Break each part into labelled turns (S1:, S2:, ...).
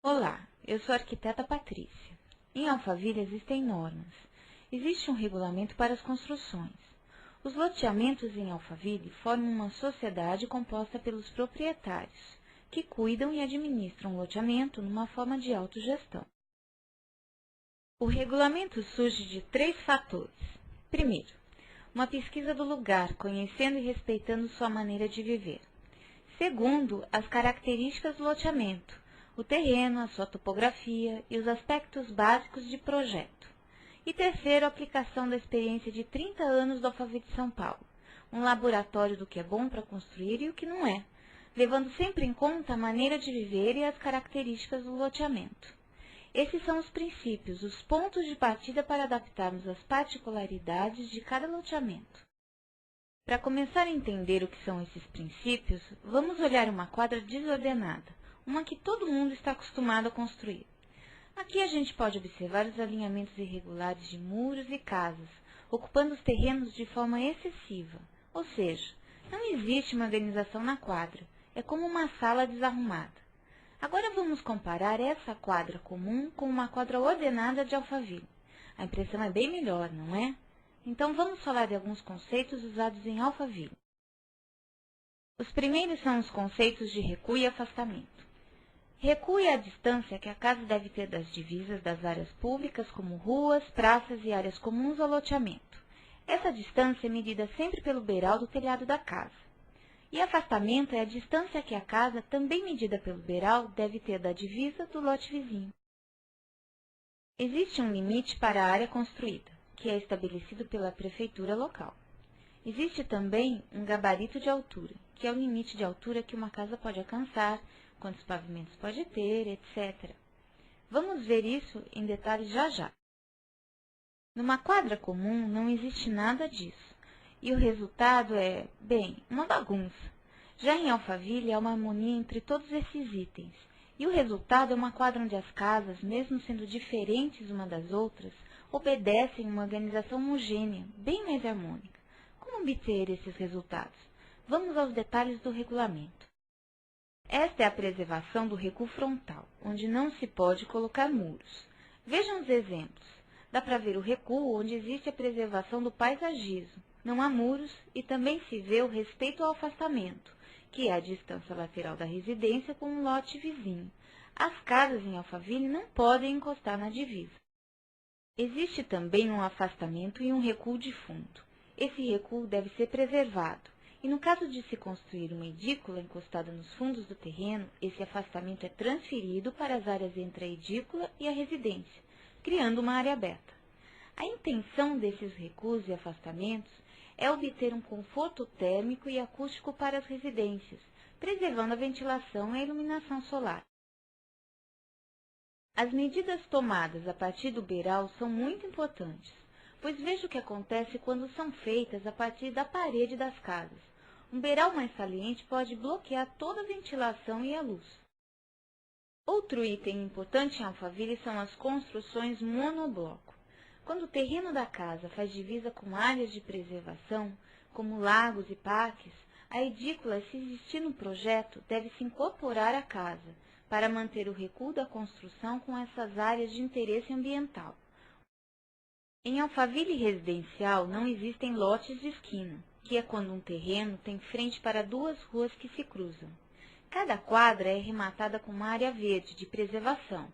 S1: Olá, eu sou a arquiteta Patrícia. Em Alphaville existem normas. Existe um regulamento para as construções. Os loteamentos em Alphaville formam uma sociedade composta pelos proprietários, que cuidam e administram o loteamento numa forma de autogestão. O regulamento surge de 3 fatores. Primeiro, uma pesquisa do lugar, conhecendo e respeitando sua maneira de viver. Segundo, as características do loteamento, o terreno, a sua topografia e os aspectos básicos de projeto. E terceiro, a aplicação da experiência de 30 anos do Alphaville de São Paulo, um laboratório do que é bom para construir e o que não é, levando sempre em conta a maneira de viver e as características do loteamento. Esses são os princípios, os pontos de partida para adaptarmos as particularidades de cada loteamento. Para começar a entender o que são esses princípios, vamos olhar uma quadra desordenada, uma que todo mundo está acostumado a construir. Aqui a gente pode observar os alinhamentos irregulares de muros e casas, ocupando os terrenos de forma excessiva, ou seja, não existe uma organização na quadra, é como uma sala desarrumada. Agora vamos comparar essa quadra comum com uma quadra ordenada de Alphaville. A impressão é bem melhor, não é? Então vamos falar de alguns conceitos usados em Alphaville. Os primeiros são os conceitos de recuo e afastamento. Recuo é a distância que a casa deve ter das divisas das áreas públicas, como ruas, praças e áreas comuns ao loteamento. Essa distância é medida sempre pelo beiral do telhado da casa. E afastamento é a distância que a casa, também medida pelo beiral, deve ter da divisa do lote vizinho. Existe um limite para a área construída, que é estabelecido pela prefeitura local. Existe também um gabarito de altura, que é o limite de altura que uma casa pode alcançar, quantos pavimentos pode ter, etc. Vamos ver isso em detalhes já já. Numa quadra comum não existe nada disso, e o resultado é, bem, uma bagunça. Já em Alphaville há uma harmonia entre todos esses itens, e o resultado é uma quadra onde as casas, mesmo sendo diferentes uma das outras, obedecem uma organização homogênea, bem mais harmônica. Como obter esses resultados? Vamos aos detalhes do regulamento. Esta é a preservação do recuo frontal, onde não se pode colocar muros. Vejam os exemplos. Dá para ver o recuo onde existe a preservação do paisagismo. Não há muros e também se vê o respeito ao afastamento, que é a distância lateral da residência com um lote vizinho. As casas em Alphaville não podem encostar na divisa. Existe também um afastamento e um recuo de fundo. Esse recuo deve ser preservado. E no caso de se construir uma edícula encostada nos fundos do terreno, esse afastamento é transferido para as áreas entre a edícula e a residência, criando uma área aberta. A intenção desses recuos e afastamentos é obter um conforto térmico e acústico para as residências, preservando a ventilação e a iluminação solar. As medidas tomadas a partir do beiral são muito importantes, pois veja o que acontece quando são feitas a partir da parede das casas. Um beiral mais saliente pode bloquear toda a ventilação e a luz. Outro item importante em Alphaville são as construções monobloco. Quando o terreno da casa faz divisa com áreas de preservação, como lagos e parques, a edícula, se existir no projeto, deve se incorporar à casa, para manter o recuo da construção com essas áreas de interesse ambiental. Em Alphaville residencial não existem lotes de esquina, que é quando um terreno tem frente para 2 ruas que se cruzam. Cada quadra é arrematada com uma área verde de preservação,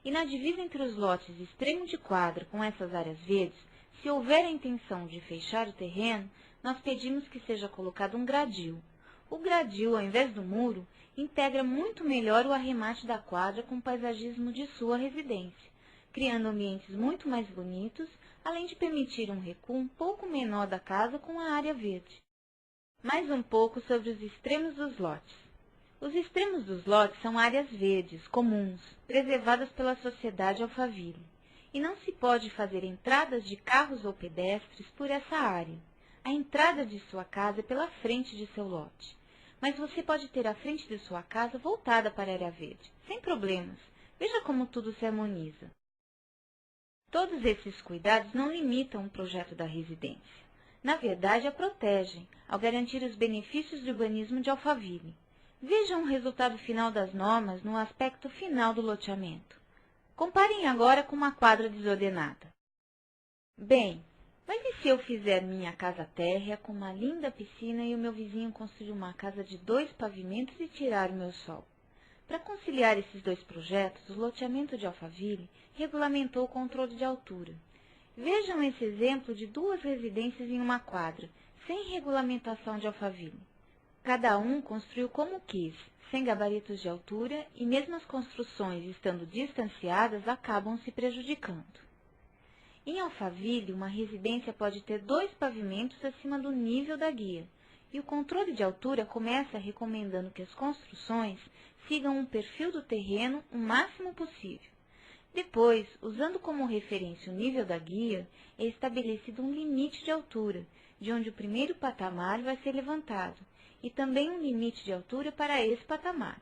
S1: e na divisa entre os lotes extremo de quadra com essas áreas verdes, se houver a intenção de fechar o terreno, nós pedimos que seja colocado um gradil. O gradil, ao invés do muro, integra muito melhor o arremate da quadra com o paisagismo de sua residência, criando ambientes muito mais bonitos, além de permitir um recuo um pouco menor da casa com a área verde. Mais um pouco sobre os extremos dos lotes. Os extremos dos lotes são áreas verdes, comuns, preservadas pela sociedade Alphaville, e não se pode fazer entradas de carros ou pedestres por essa área. A entrada de sua casa é pela frente de seu lote, mas você pode ter a frente de sua casa voltada para a área verde, sem problemas. Veja como tudo se harmoniza. Todos esses cuidados não limitam o projeto da residência. Na verdade, a protegem, ao garantir os benefícios do urbanismo de Alphaville. Vejam o resultado final das normas no aspecto final do loteamento. Comparem agora com uma quadra desordenada. Bem, mas e se eu fizer minha casa térrea com uma linda piscina e o meu vizinho construir uma casa de 2 pavimentos e tirar o meu sol? Para conciliar esses 2 projetos, o loteamento de Alphaville regulamentou o controle de altura. Vejam esse exemplo de 2 residências em uma quadra, sem regulamentação de Alphaville. Cada um construiu como quis, sem gabaritos de altura, e mesmo as construções estando distanciadas acabam se prejudicando. Em Alphaville, uma residência pode ter 2 pavimentos acima do nível da guia, e o controle de altura começa recomendando que as construções sigam um perfil do terreno o máximo possível. Depois, usando como referência o nível da guia, é estabelecido um limite de altura, de onde o primeiro patamar vai ser levantado, e também um limite de altura para esse patamar.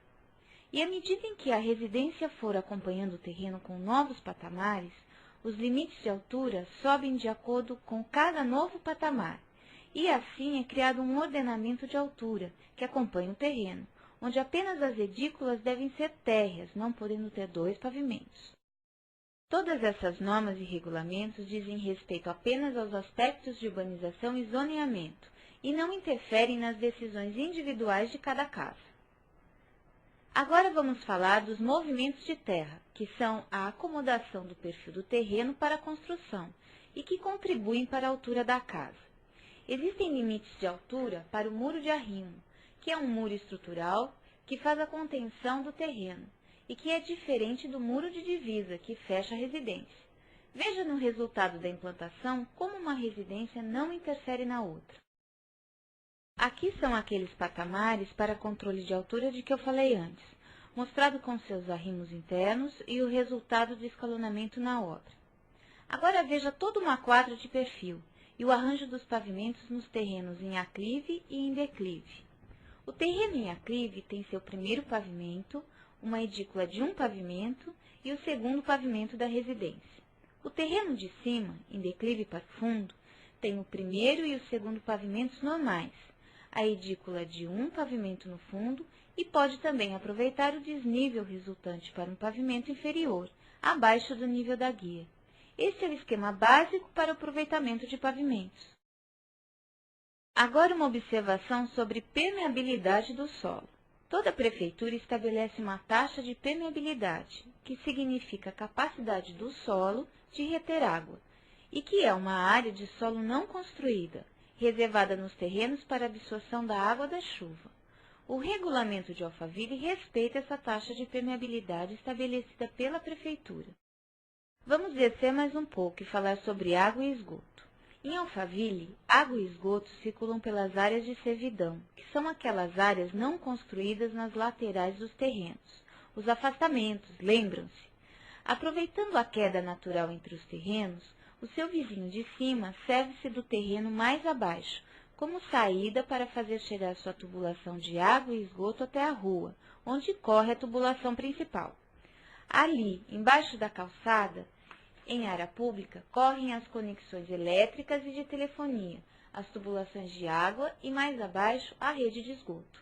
S1: E à medida em que a residência for acompanhando o terreno com novos patamares, os limites de altura sobem de acordo com cada novo patamar, e assim é criado um ordenamento de altura que acompanha o terreno, onde apenas as edículas devem ser térreas, não podendo ter 2 pavimentos. Todas essas normas e regulamentos dizem respeito apenas aos aspectos de urbanização e zoneamento, e não interferem nas decisões individuais de cada casa. Agora vamos falar dos movimentos de terra, que são a acomodação do perfil do terreno para a construção e que contribuem para a altura da casa. Existem limites de altura para o muro de arrimo, que é um muro estrutural que faz a contenção do terreno e que é diferente do muro de divisa, que fecha a residência. Veja no resultado da implantação como uma residência não interfere na outra. Aqui são aqueles patamares para controle de altura de que eu falei antes, mostrado com seus arrimos internos e o resultado de escalonamento na obra. Agora veja toda uma quadra de perfil e o arranjo dos pavimentos nos terrenos em aclive e em declive. O terreno em aclive tem seu primeiro pavimento, uma edícula de 1 pavimento e o segundo pavimento da residência. O terreno de cima, em declive para o fundo, tem o primeiro e o segundo pavimentos normais, a edícula de 1 pavimento no fundo e pode também aproveitar o desnível resultante para um pavimento inferior, abaixo do nível da guia. Este é o esquema básico para o aproveitamento de pavimentos. Agora uma observação sobre permeabilidade do solo. Toda prefeitura estabelece uma taxa de permeabilidade, que significa a capacidade do solo de reter água, e que é uma área de solo não construída, reservada nos terrenos para absorção da água da chuva. O regulamento de Alphaville respeita essa taxa de permeabilidade estabelecida pela prefeitura. Vamos descer mais um pouco e falar sobre água e esgoto. Em Alphaville, água e esgoto circulam pelas áreas de servidão, que são aquelas áreas não construídas nas laterais dos terrenos, os afastamentos, lembram-se? Aproveitando a queda natural entre os terrenos, o seu vizinho de cima serve-se do terreno mais abaixo, como saída para fazer chegar sua tubulação de água e esgoto até a rua, onde corre a tubulação principal. Ali, embaixo da calçada, em área pública, correm as conexões elétricas e de telefonia, as tubulações de água e, mais abaixo, a rede de esgoto.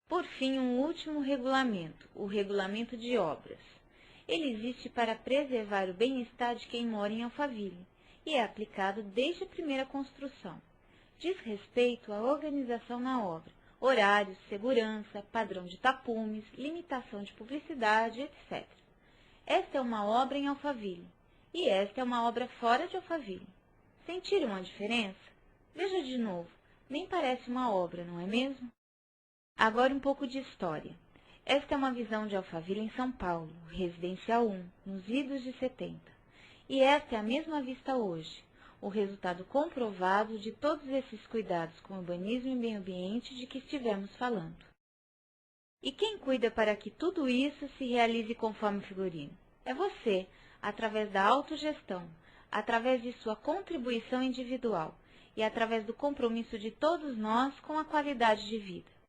S1: Por fim, um último regulamento, o regulamento de obras. Ele existe para preservar o bem-estar de quem mora em Alphaville e é aplicado desde a primeira construção. Diz respeito à organização na obra, horários, segurança, padrão de tapumes, limitação de publicidade, etc. Esta é uma obra em Alphaville e esta é uma obra fora de Alphaville. Sentiram a diferença? Veja de novo, nem parece uma obra, não é mesmo? Agora um pouco de história. Esta é uma visão de Alphaville em São Paulo, Residencial 1, nos idos de 70. E esta é a mesma vista hoje, o resultado comprovado de todos esses cuidados com urbanismo e meio ambiente de que estivemos falando. E quem cuida para que tudo isso se realize conforme o figurino? É você, através da autogestão, através de sua contribuição individual e através do compromisso de todos nós com a qualidade de vida.